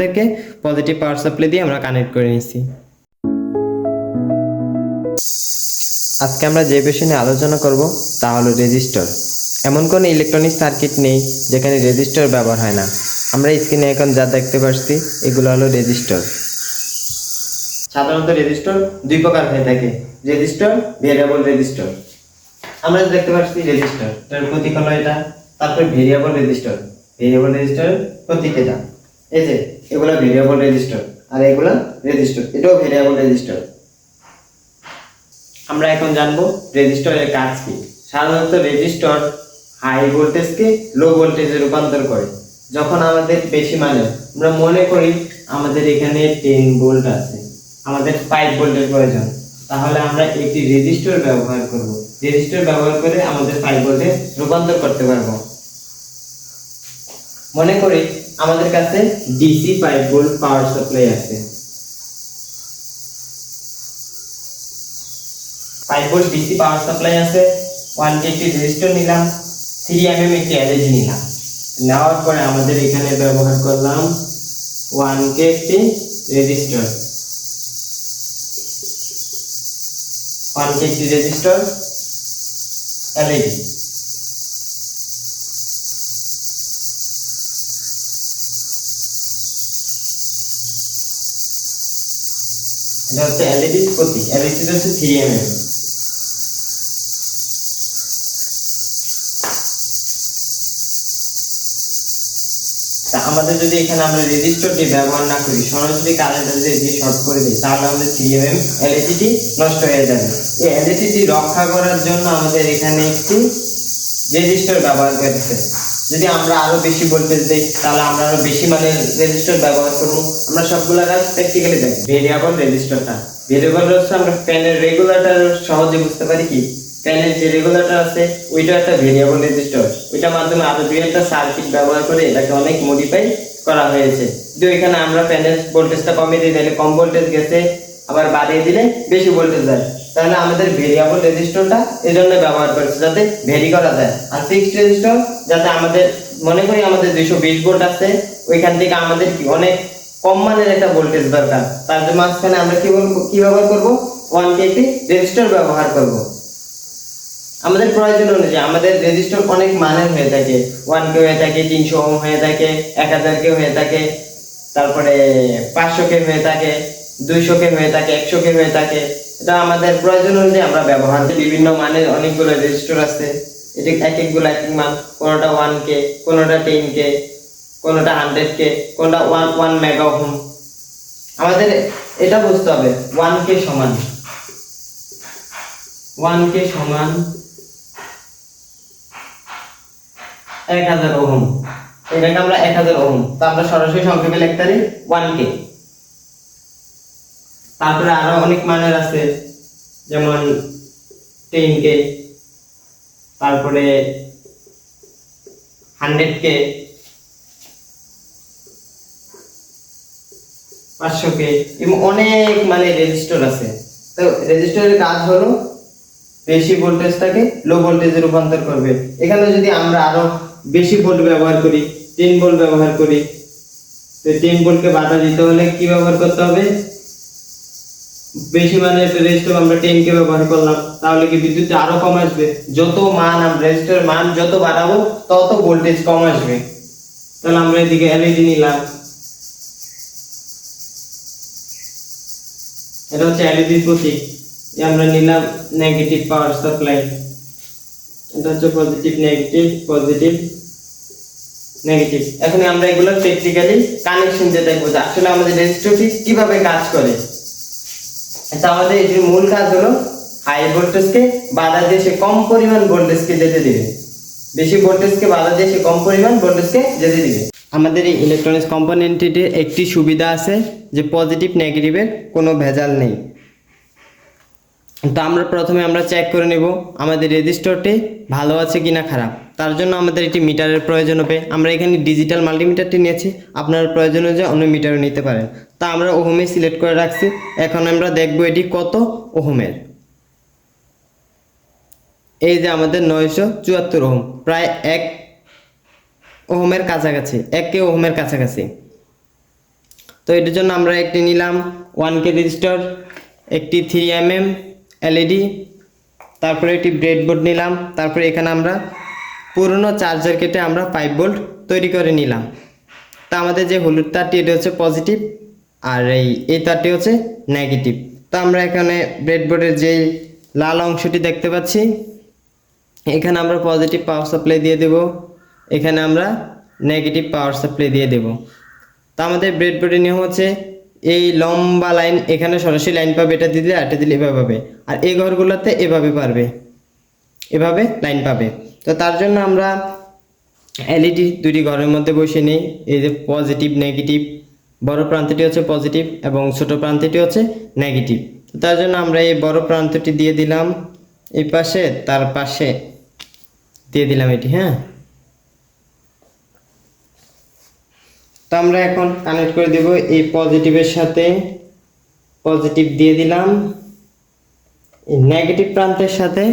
থেকে positive power supply দিয়ে আমরা কানেক্ট করে নিচ্ছি। আজকে আমরা যে বিষয় নিয়ে আলোচনা করব তা হলো রেজিস্টর। এমন কোনো ইলেকট্রনিক সার্কিট নেই যেখানে রেজিস্টর ব্যবহার হয় না। আমরা স্ক্রিনে এখন যা দেখতে পাচ্ছি এগুলো হলো রেজিস্টর। সাধারণত রেজিস্টর দুই প্রকার হয়ে থাকে, রেজিস্টর, ভেরিয়েবল রেজিস্টর। আমরা দেখতে পাচ্ছি রেজিস্টর এর প্রতীক হলো এটা, তারপর ভেরিয়েবল রেজিস্টর, ভেরিয়েবল রেজিস্টরের প্রতীক এটা। এই যে এগুলা ভেরিয়েবল রেজিস্টর আর এগুলা রেজিস্টর, এটাও ভেরিয়েবল রেজিস্টর। আমরা এখন জানবো রেজিস্টরের কাজ কি। সাধারণত রেজিস্টর হাই ভোল্টেজকে লো ভোল্টেজে রূপান্তর করে। যখন আমাদের বেশি মানে আমরা মনে করি আমাদের এখানে 10 ভোল্ট আছে, আমাদের 5 ভোল্টের প্রয়োজন, তাহলে আমরা একটি রেজিস্টর ব্যবহার করব। রেজিস্টর ব্যবহার করে আমাদের 5 ভোল্টে রূপান্তর করতে পারবো। মনে করি আমাদের কাছে ডিসি 5 ভোল্ট পাওয়ার সাপ্লাই আছে, 5 ভোল্ট ডিসি পাওয়ার সাপ্লাই আছে। 1K একটি রেজিস্টর নিলাম, 3 mm একটি এলইডি নিলাম। নেওয়ার পরে আমাদের এখানে ব্যবহার করলাম 1K একটি রেজিস্টর, 1K একটি রেজিস্টর এলইডি। এটা হচ্ছে এলইডি প্রতীক, এলইডি হচ্ছে 3 mm। আমাদের যদি এখানে আমরা রেজিস্টরটি ব্যবহার না করি, সরাসরি কারেন্ট দিয়ে শর্ট করে দিই, তাহলে আমাদের 3 mm এলইডিটি নষ্ট হয়ে যাবে। এই এলইডিটি রক্ষা করার জন্য আমাদের এখানে একটি রেজিস্টর ব্যবহার করতে। যদি আমরা আরো বেশি ভোল্টেজ দেই তাহলে আমরা আরো বেশি মানের রেজিস্টর ব্যবহার করব। আমরা সবগুলা কাজ প্র্যাকটিক্যালি দেখব। ভেরিয়েবল রেজিস্টরটা, ভেরিয়েবল হচ্ছে আমরা ফ্যানের রেগুলেটর সহজে বুঝতে পারি কি, ফ্যানের যে রেগুলেটর আছে ওইটা একটা ভেরিয়েবল রেজিস্টর। ওইটার মাধ্যমে আরো দুই একটা সার্কিট ব্যবহার করে এটাকে অনেক মডিফাই করা হয়েছে। যদি এখানে আমরা ফ্যানের ভোল্টেজটা কমিয়ে দিই তাহলে কম ভোল্টেজ গেছে, আবার বাড়িয়ে দিলে বেশি ভোল্টেজ যায়। তাহলে আমাদের ভেরিয়েবল রেজিস্টরটা এই জন্য ব্যবহার করছে যাতে ভেরি করা যায়। আর ফিক্সড রেজিস্টর যাতে আমাদের মনে করি আমাদের 220 ভোল্ট আছে, ওইখান থেকে আমাদের কি অনেক কম মানের একটা ভোল্টেজ দরকার, তার জন্য মাঝখানে আমরা কি ব্যবহার করব, 1K একটি রেজিস্টর ব্যবহার করব। আমাদের প্রয়োজন অনুযায়ী আমাদের রেজিস্টর অনেক মানের হয়ে থাকে, 1K হয়ে থাকে, 300 ওহম হয়ে থাকে, 1000K হয়ে থাকে, তারপরে 500K হয়ে থাকে, 200K হয়ে থাকে, 100K হয়ে থাকে। এটা আমাদের প্রয়োজন অনুযায়ী আমরা ব্যবহার করি। বিভিন্ন মানের অনেকগুলো রেজিস্টর আছে, এটি এক একগুলো এক এক মান, কোনটা 1K, কোনটা 10K, কোনটা 100K, কোনটা 1 মেগা ওহম। আমাদের এটা বুঝতে হবে 1K সমান 1000 ওহম, এটাকে আমরা 1000 ওহম, তো আমরা সরাসরি সংক্ষেপে লিখতে পারি 1K। তারপরে আরো অনেক মানের আছে, যেমন 10K, তারপরে 100K, 500K, এবং অনেক মানের রেজিস্টর আছে। তো রেজিস্টরের কাজ হলো বেশি ভোল্টেজটাকে লো ভোল্টেজে রূপান্তর করবে। এখানে যদি আমরা আরো বেশি ভোল্ট ব্যবহার করি, 10 ভোল্ট ব্যবহার করি, তো 10 ভোল্টকে বাধা দিতে হলে কি ব্যবহার করতে হবে, বেশি মানের একটা রেজিস্টর আমরা 10K ব্যবহার করলাম, তাহলে কি বিদ্যুৎ আরো কম আসবে। যত মান আমরা রেজিস্টরের মান যত বাড়াবো তত ভোল্টেজ কম আসবে। তাহলে আমরা এদিকে এলইডি নিলাম, এটা হচ্ছে এলইডি প্রতীক। আমরা নিলাম নেগেটিভ পাওয়ার সাপ্লাই, এটা হচ্ছে পজিটিভ নেগেটিভ, পজিটিভ নেগেটিভ। এখন আমরা এগুলো প্র্যাকটিক্যালি কানেকশন দিয়ে দেখবো যে আসলে আমাদের রেজিস্টরটি কিভাবে কাজ করে। আচ্ছা, আমাদের এর মূল কাজ হলো হাই ভোল্টেজকে বাধা দিয়ে সে কম পরিমাণ ভোল্টেজকে যেতে দিবে, বেশি ভোল্টেজকে বাধা দিয়ে সে কম পরিমাণ ভোল্টেজকে যেতে দিবে। আমাদের এই ইলেকট্রনিক্স কম্পোনেন্টটির একটি সুবিধা আছে যে পজিটিভ নেগেটিভের কোনো ভেজাল নেই। তো আমরা প্রথমে চেক করে নেব আমাদের রেজিস্টরটি ভালো আছে কিনা খারাপ। তার জন্য আমাদের একটি মিটারের প্রয়োজন হবে। আমরা এখানে ডিজিটাল মাল্টিমিটারটি নিয়েছি, আপনার প্রয়োজন অনুযায়ী অন্য মিটারও নিতে পারেন। তা আমরা ওহমে সিলেক্ট করে রাখছি। এখন আমরা দেখব এটি কত ওহমের। এই যে আমাদের 974 ওহম, প্রায় 1 ওহমের কাছাকাছি, 1 ওহমের কাছাকাছি। তো এটার জন্য আমরা একটি নিলাম 1K রেজিস্টার, একটি 3mm এলইডি, তারপরে একটি ব্রেডবোর্ড নিলাম, তারপরে এখানে আমরা পুরনো চার্জার কেটে আমরা 5 ভোল্ট তৈরি করে নিলাম। তা আমাদের যে হলুদ তারটি এটা হচ্ছে পজিটিভ, আর এই তারটি হচ্ছে নেগেটিভ। তো আমরা এখানে ব্রেডবোর্ডের যে লাল অংশটি দেখতে পাচ্ছি, এখানে আমরা পজিটিভ পাওয়ার সাপ্লাই দিয়ে দেব, এখানে আমরা নেগেটিভ পাওয়ার সাপ্লাই দিয়ে দেব। তো আমাদের ব্রেডবোর্ডের নিয়ম হচ্ছে এই লম্বা লাইন এখানে সরাসরি লাইন পাবে, এটা দিলে এটা দিলে এভাবে পাবে, আর এই ঘরগুলোতে এভাবে পারবে, এভাবে লাইন পাবে। তো তার জন্য আমরা এলইডি দুটি ঘরের মধ্যে বসিয়ে নিই। এই যে পজিটিভ নেগেটিভ, বড় প্রান্তটি হচ্ছে পজিটিভ এবং ছোট প্রান্তটি হচ্ছে নেগেটিভ। তার জন্য আমরা এই বড় প্রান্তটি দিয়ে দিলাম এই পাশে, তার পাশে দিয়ে দিলাম এটি। হ্যাঁ, তো আমরা এখন কানেক্ট করে দেব এই পজিটিভের সাথে, পজিটিভ দিয়ে দিলাম। এই নেগেটিভ প্রান্তের সাথে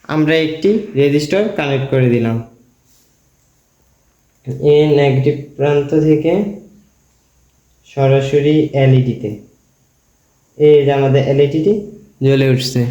আমরা একটি রেজিস্টার কানেক্ট করে দিলাম। এই নেগেটিভ প্রান্ত থেকে সরাসরি এলইডিতে, এই যে আমাদের এলইডিটি জ্বলে উঠছে।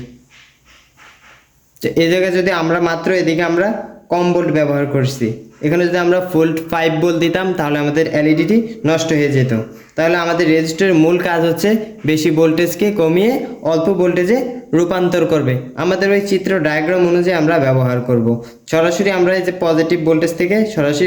এই জায়গায় যদি আমরা মাত্র এদিকে আমরা কম ভোল্ট ব্যবহার করছি, এখানে যদি আমরা ফুল 5 ভোল্ট দিতাম তাহলে আমাদের এলইডিটি নষ্ট হয়ে যেত। তাহলে আমাদের রেজিস্টারের মূল কাজ হচ্ছে বেশি ভোল্টেজকে কমিয়ে অল্প ভোল্টেজে রূপান্তর করবে। আমাদের ওই চিত্র ডায়াগ্রাম অনুযায়ী আমরা ব্যবহার করব। সরাসরি আমরা এই যে পজিটিভ ভোল্টেজ থেকে সরাসরি